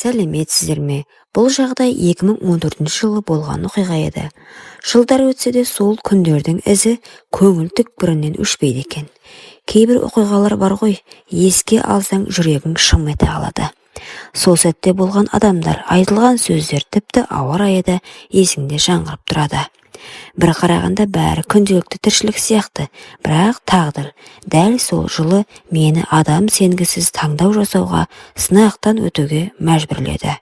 Сәлеметсіздер ме? Бұл жағдай 2014 жылы болған оқиға еді. Жылдар өтсе де сол күндердің ізі көңіл түкпірінен өшпейді екен. Кейбір оқиғалар бар ғой, еске алсаң жүрегің шым ете қалады. Сол сәтте болған адамдар, айтылған сөздер тіпті ауа райы да есіңде жаңғырып тұрады. Бір қарағанда бәрі күнделікті тіршілік сияқты, бірақ тағдыр дәл сол жылы мені адам сенгісіз таңдау жасауға, сынақтан өтуге мәжбүрледі.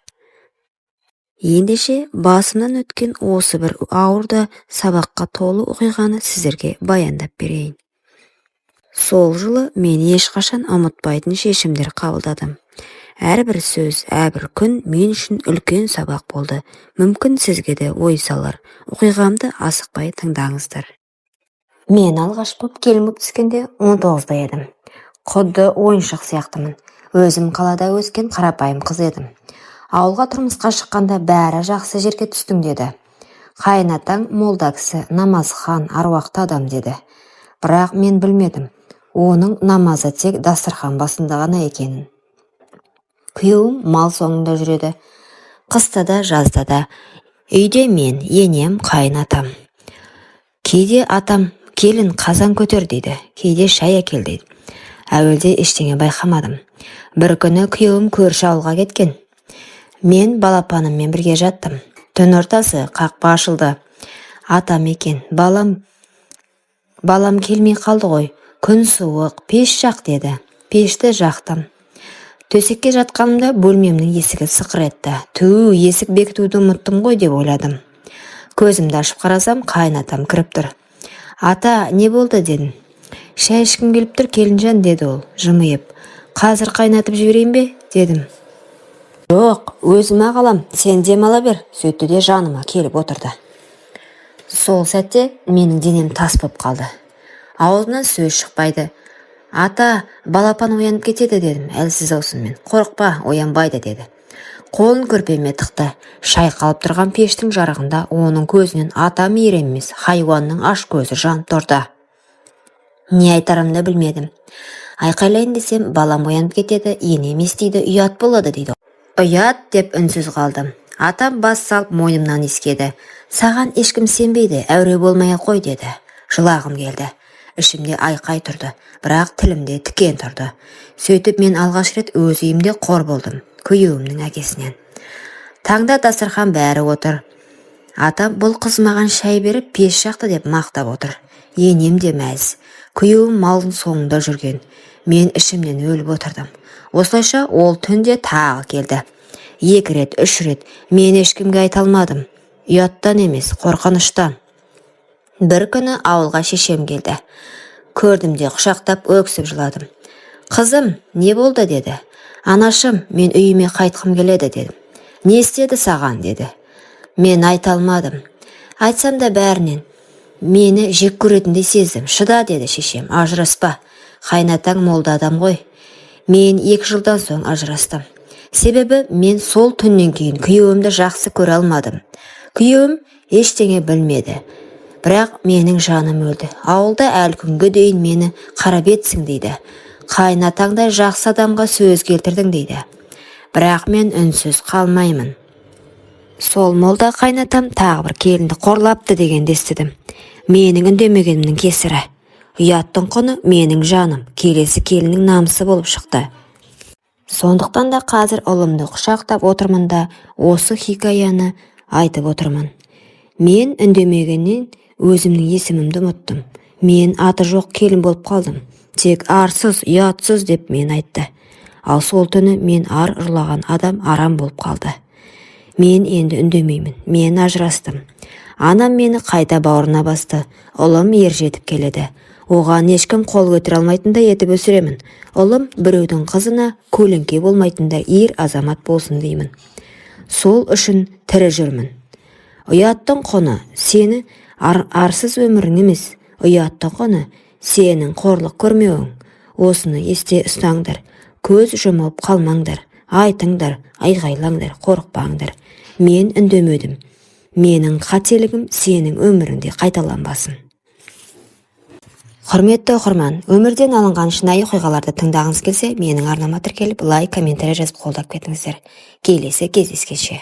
Ендеше басымнан өткен осы бір ауыр да сабаққа толы оқиғаны сіздерге баяндап берейін. Сол жылы мен ешқашан ұмытпайтын шешімдер қабылдадым. Әрбір сөз, әрбір күн мен үшін үлкен сабақ болды. Мүмкін сізге де ой салар. Оқиғамды асықпай тыңдаңыздар. Мен алғаш боп келміп түскенде 19-да едім. Құдды ойыншық сияқтымын. Өзім қалада өскен қарапайым қыз едім. Ауылға тұрмысқа шыққанда бәрі жақсы жерге түстің деді. Қайнатаң молда кісі, намазхан, аруақты адам деді. Бірақ мен білмедім. Оның намазы тек дастархан басында ғана екенін. Күйеуім мал соңында жүреді. Қыста да, жазда да. Үйде мен, енем, қайнатам. Кейде атам, келін қазан көтер дейді. Кейде шай әкел дейді. Әуелде ештеңе байқамадым. Бір күні күйеуім көрші ауылға кеткен. Мен балапаныммен бірге жаттым. Түн ортасы қақпа ашылды. Атам екен, балам келмей қалды ғой. Күн суық, пеш жақ деді. Пешті жақтым. Төсекке жатқанымда бөлмемнің есігі сықыр етті. Есік бекітуді ұмыттым ғой деп ойладым. Көзімді ашып қарасам, қайнатам кіріп тұр. Ата, не болды дедім. Шай ішкім келіп тұр, келінжан деді ол, жымиып. Қазір қайнатып жіберейін бе дедім. Жоқ, өзім ағалам, сен демала бер, сөйтті де жаныма келіп отырды. Сол сәтте менің денем тас боп қалды. Аузынан сөз шықпайды. Ата, балапан оянып кетеді дедім, әлсіз даусыммен. Қорықпа, оянбайды деді. Қолын көрпеме тықты. Шай қалып тұрған пештің жарығында оның көзінен атам емес, хайуанның аш көзі жанып тұрды. Не айтарымды білмедім. Айқайлайын десем, балам оянып кетеді, енем естиді, ұят болады дейді. Ұят деп үнсіз қалдым. Атам бас салып мойнымнан иіскеді. Саған ешкім сенбейді, әуре болмай қой деді. Жылағым келді. Ішімде айқай тұрды, бірақ тілімде тікен тұрды. Сөйтіп мен алғаш рет өз үйімде қор болдым, күйеуімнің әкесінен. Таңда дастархан бәрі отыр. Атам бұл қыз маған шай беріп пеш жақты деп мақтап отыр. Енем де мәз. Күйеуім малдың соңында жүрген. Мен ішімнен өліп отырдым. Осылайша ол түнде тағы келді. 2 рет, 3 рет мен ешкімге айта алмадым. Ұяттан емес, қорқыныштан. Бір күні ауылға шешем келді. Көрдім де құшақтап өксіп жыладым. Қызым, не болды деді. Анашым, мен үйіме қайтқым келеді дедім. Не істеді саған деді. Мен айта алмадым. Айтсам да бәрінен. Мені жек көретіндей сездім. Шыда деді шешем, ажыраспа. Қайнатаң молда адам ғой. Мен 2 жылдан соң ажырастым. Себебі мен сол түннен кейін күйеуімді жақсы көре алмадым. Күйеуім ештеңе білмеді. Бірақ менің жаным өлді. Ауылда әлі күнге дейін мені қарап етсің дейді. Қайнатаңдай жақсы адамға сөз келтірдің дейді. Бірақ мен үнсіз қалмаймын. Сол молда қайнатам тағы бір келінді қорлапты дегенді естідім. Менің үндемегенімнің кесірі. Ұяттың құны менің жаным, келесі келіннің намысы болып шықты. Сондықтан да қазір ұлымды құшақтап отырмын да осы хикаяны айтып отырмын. Мен үндемегеннен өзімнің есімімді ұмыттым. Мен аты жоқ келін болып қалдым. Тек арсыз, ұятсыз деп мен айтты. Ал сол түні мен ар ұрлаған адам арам болып қалды. Мен енді үндемеймін. Мен ажырастым. Анам мені қайта бауырына басты. Ұлым ер жетіп келеді. Оған ешкім қол көтере алмайтындай етіп өсіремін. Ұлым біреудің қызына көлеңке болмайтындай ер азамат болсын деймін. Сол үшін тірі жүрмін. Ұяттың құны сені арсыз өмірің емес. Ұяттың құны сенің қорлық көрмеуің. Осыны есте ұстаңдар. Көз жұмып қалмаңдар. Айтыңдар, айғайлаңдар, қорықпаңдар. Мен үндемедім. Менің қателігім сенің өміріңде қайталанбасын. Құрметті оқырман, өмірден алынған шынайы оқиғаларды тыңдағыңыз келсе, менің арнама тіркеліп, лайк, комментарий жазып қолдап кетіңіздер. Келесі кездескенше.